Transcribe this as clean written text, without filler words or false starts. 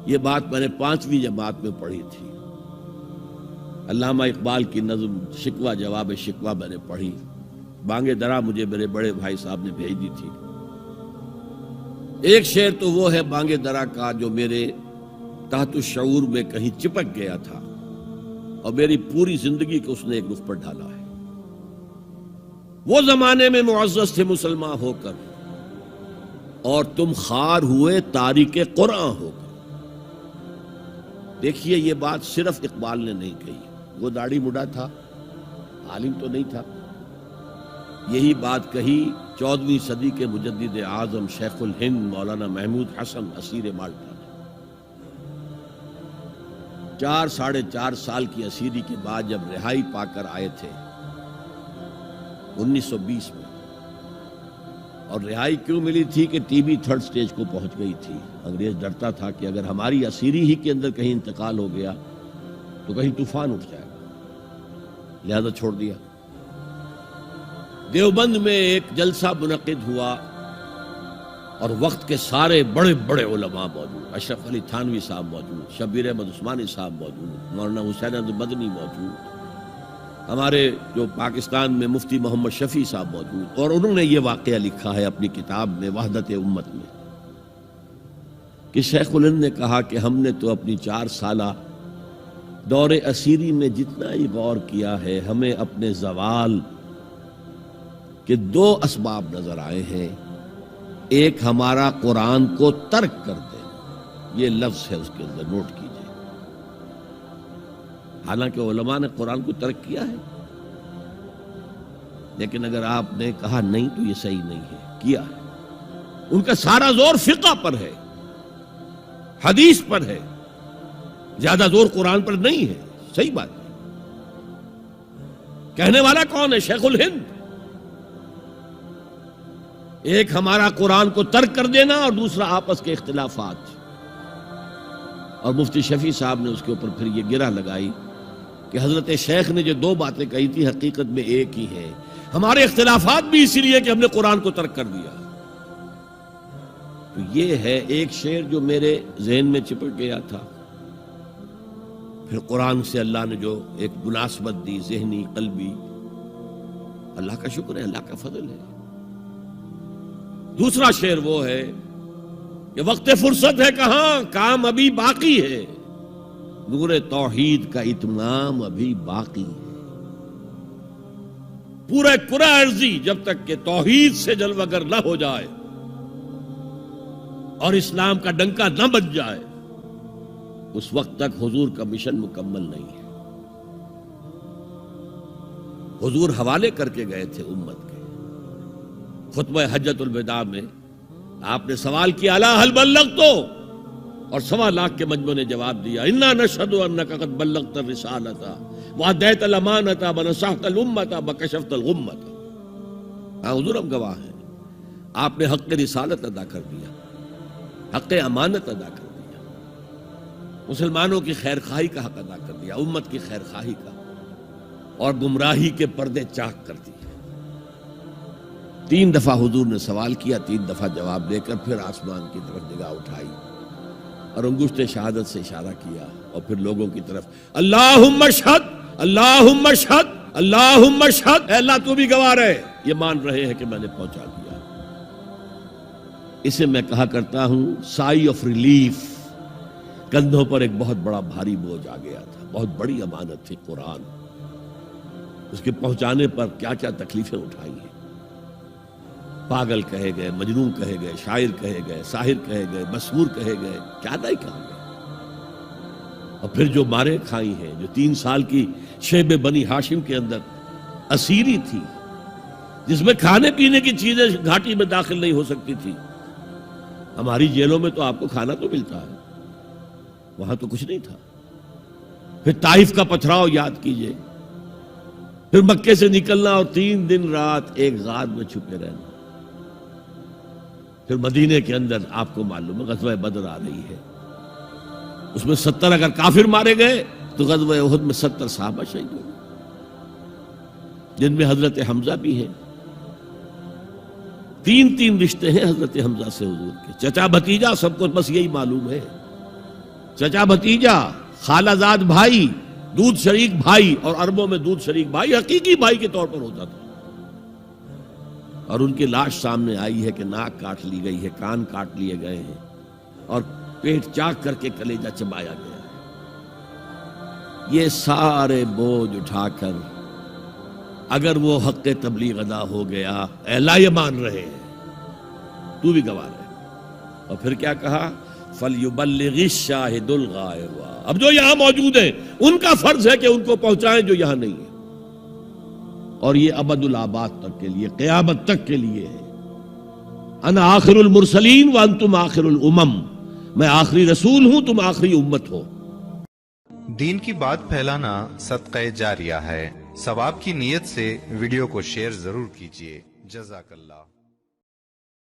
یہ بات میں نے 5ویں جماعت میں پڑھی تھی. علامہ اقبال کی نظم شکوہ جواب شکوہ میں نے پڑھی. بانگ درا مجھے میرے بڑے بھائی صاحب نے بھیج دی تھی. ایک شعر تو وہ ہے بانگ درا کا جو میرے تحت الشعور میں کہیں چپک گیا تھا اور میری پوری زندگی کو اس نے ایک رخ پر ڈالا ہے. وہ زمانے میں معزز تھے مسلمان ہو کر اور تم خار ہوئے تاریک قرآن ہو کر. دیکھیے یہ بات صرف اقبال نے نہیں کہی. وہ داڑھی مڈا تھا, عالم تو نہیں تھا. یہی بات کہی 14ویں صدی کے مجدد اعظم شیخ الہند مولانا محمود حسن اسیر مالٹا نے. 4 سال کی اسیری کے بعد جب رہائی پا کر آئے تھے 1920 میں, اور رہائی کیوں ملی تھی کہ ٹی بی 3rd سٹیج کو پہنچ گئی تھی. انگریز ڈرتا تھا کہ اگر ہماری اسیری ہی کے اندر کہیں انتقال ہو گیا تو کہیں طوفان اٹھ جائے گا, لہذا چھوڑ دیا. دیوبند میں ایک جلسہ منعقد ہوا اور وقت کے سارے بڑے بڑے علماء موجود. اشرف علی تھانوی صاحب موجود, شبیر احمد عثمانی صاحب موجود, مولانا حسین احمد مدنی موجود, ہمارے جو پاکستان میں مفتی محمد شفیع صاحب موجود. اور انہوں نے یہ واقعہ لکھا ہے اپنی کتاب میں وحدت امت میں کہ شیخ الہند نے کہا کہ ہم نے تو اپنی 4 سالہ دور اسیری میں جتنا ہی غور کیا ہے, ہمیں اپنے زوال کے 2 اسباب نظر آئے ہیں. ایک ہمارا قرآن کو ترک کر دے, یہ لفظ ہے اس کے اندر, نوٹ کیجئے. حالانکہ علماء نے قرآن کو ترک کیا ہے, لیکن اگر آپ نے کہا نہیں تو یہ صحیح نہیں ہے, کیا ہے. ان کا سارا زور فقہ پر ہے, حدیث پر ہے, زیادہ زور قرآن پر نہیں ہے. صحیح بات ہے. کہنے والا کون ہے؟ شیخ الہند. ایک ہمارا قرآن کو ترک کر دینا اور دوسرا آپس کے اختلافات. اور مفتی شفیع صاحب نے اس کے اوپر پھر یہ گرہ لگائی کہ حضرت شیخ نے جو 2 باتیں کہی تھی حقیقت میں ایک ہی ہے. ہمارے اختلافات بھی اسی لیے کہ ہم نے قرآن کو ترک کر دیا. تو یہ ہے ایک شعر جو میرے ذہن میں چپک گیا تھا. پھر قرآن سے اللہ نے جو ایک مناسبت دی ذہنی قلبی, اللہ کا شکر ہے, اللہ کا فضل ہے. دوسرا شعر وہ ہے کہ وقت فرصت ہے کہاں, کام ابھی باقی ہے, نور توحید کا اتمام ابھی باقی ہے. پورے کرہ ارضی جب تک کہ توحید سے جلوگر نہ ہو جائے اور اسلام کا ڈنکا نہ بج جائے, اس وقت تک حضور کا مشن مکمل نہیں ہے. حضور حوالے کر کے گئے تھے امت کے. خطبہ حجۃ الوداع میں آپ نے سوال کیا الا هل بلغت, اور 1.25 لاکھ کے مجمع نے جواب دیا انا نشهد انك قد بلغت الرسالة واديت الامانة ونصحت الامة وكشفت الغمة. ہاں حضور ہم گواہ ہیں, آپ نے حق رسالت ادا کر دیا, حق امانت ادا کر دیا, مسلمانوں کی خیر خواہی کا حق ادا کر دیا, امت کی خیر خواہی کا, اور گمراہی کے پردے چاک کر دیے. 3 دفعہ حضور نے سوال کیا, 3 دفعہ جواب دے کر پھر آسمان کی طرف نگاہ اٹھائی اور انگشت شہادت سے اشارہ کیا اور پھر لوگوں کی طرف اللہم اشہد اللہم اشہد اللہم اشہد, اے اللہ تو بھی گواہ رہے, یہ مان رہے ہیں کہ میں نے پہنچا دیا. اسے میں کہا کرتا ہوں سائی آف ریلیف. کندھوں پر ایک بہت بڑا بھاری بوجھ آ گیا تھا, بہت بڑی امانت تھی قرآن. اس کے پہنچانے پر کیا کیا تکلیفیں اٹھائی ہیں. پاگل کہے گئے, مجنون کہے گئے, شاعر کہے گئے, ساحر کہے گئے, مسحور کہے گئے, کیا نہیں کہا گئے. اور پھر جو مارے کھائی ہیں, جو 3 سال کی شیب بنی ہاشم کے اندر اسیری تھی, جس میں کھانے پینے کی چیزیں گھاٹی میں داخل نہیں ہو سکتی تھی. ہماری جیلوں میں تو آپ کو کھانا تو ملتا ہے, وہاں تو کچھ نہیں تھا. پھر طائف کا پتھراؤ یاد کیجئے, پھر مکے سے نکلنا اور 3 دن رات ایک غار میں چھپے رہنا. پھر مدینے کے اندر آپ کو معلوم ہے غزوہ بدر آ رہی ہے, اس میں 70 اگر کافر مارے گئے تو غزوہ احد میں 70 صحابہ شہید ہوئے, جن میں حضرت حمزہ بھی ہیں. 3 رشتے ہیں حضرت حمزہ سے حضور کے, چچا بھتیجا, سب کو بس یہی معلوم ہے. چچا بھتیجا، خالہ زاد بھائی، دودھ شریک بھائی، اور عربوں میں دودھ شریک بھائی حقیقی بھائی کے طور پر ہوتا تھا. اور ان کی لاش سامنے آئی ہے کہ ناک کاٹ لی گئی ہے، کان کاٹ لیے گئے ہیں، اور پیٹ چاک کر کے کلیجہ چبایا گیا ہے. یہ سارے بوجھ اٹھا کر اگر وہ حق تبلیغ ادا ہو گیا، اے اللہ یہ مان رہے ہیں، تو بھی گواہ رہے. اور پھر کیا کہا؟ فَلْيُبَلِّغِ الشَّاهِدُ الْغَائِبَ. اب جو یہاں موجود ہیں ان کا فرض ہے کہ ان کو پہنچائیں جو یہاں نہیں ہیں. اور یہ ابد الآباد تک کے لیے، قیامت تک کے لیے ہے. انا آخر المرسلین وانتم آخر الامم. میں آخری رسول ہوں، تم آخری امت ہو. دین کی بات پھیلانا صدقہ جاریہ ہے. ثواب کی نیت سے ویڈیو کو شیئر ضرور کیجیے. جزاک اللہ.